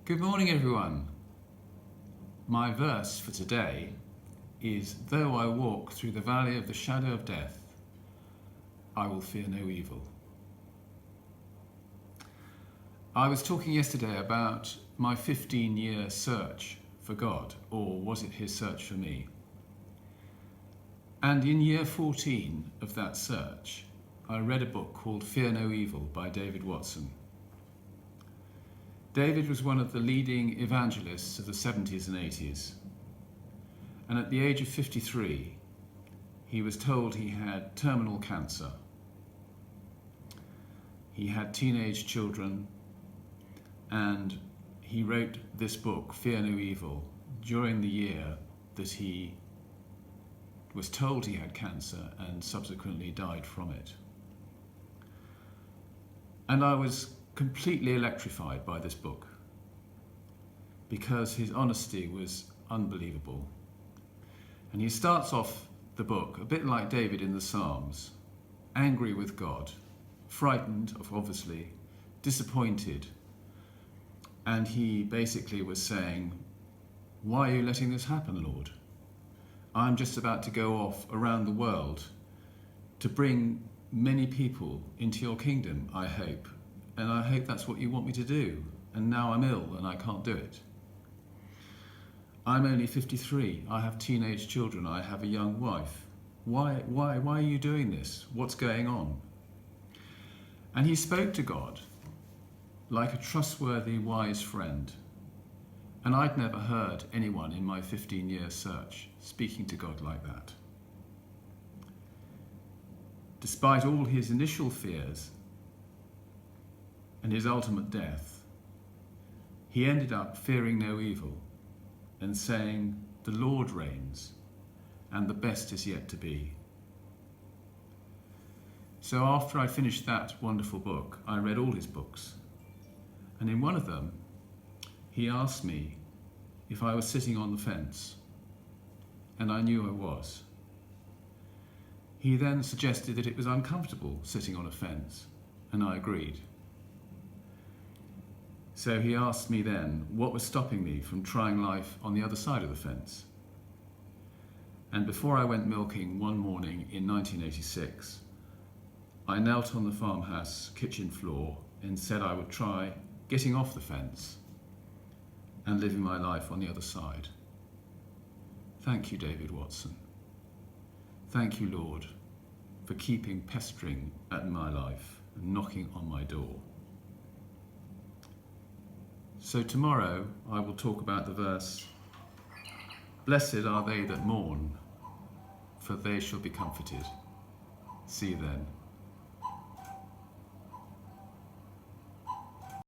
Good morning, everyone. My verse for today is, "Though I walk through the valley of the shadow of death, I will fear no evil." I was talking yesterday about my 15-year search for God, or was it his search for me? And in year 14 of that search, I read a book called Fear No Evil by David Watson. David was one of the leading evangelists of the 70s and 80s. And at the age of 53, he was told he had terminal cancer. He had teenage children, and he wrote this book, Fear No Evil, during the year that he was told he had cancer and subsequently died from it. And I was completely electrified by this book because his honesty was unbelievable. And he starts off the book a bit like David in the Psalms, angry with God, frightened, obviously, disappointed. And he basically was saying, "Why are you letting this happen, Lord? I'm just about to go off around the world to bring many people into your kingdom, I hope. And I hope that's what you want me to do. And now I'm ill and I can't do it. I'm only 53. I have teenage children. I have a young wife. Why are you doing this? What's going on?" And he spoke to God like a trustworthy, wise friend. And I'd never heard anyone in my 15-year search speaking to God like that. Despite all his initial fears and his ultimate death, he ended up fearing no evil and saying, "The Lord reigns, and the best is yet to be." So after I finished that wonderful book, I read all his books. And in one of them, he asked me if I was sitting on the fence, and I knew I was. He then suggested that it was uncomfortable sitting on a fence, and I agreed. So he asked me then what was stopping me from trying life on the other side of the fence. And before I went milking one morning in 1986, I knelt on the farmhouse kitchen floor and said I would try getting off the fence and living my life on the other side. Thank you, David Watson. Thank you, Lord, for keeping pestering at my life and knocking on my door. So tomorrow I will talk about the verse, "Blessed are they that mourn, for they shall be comforted." See you then.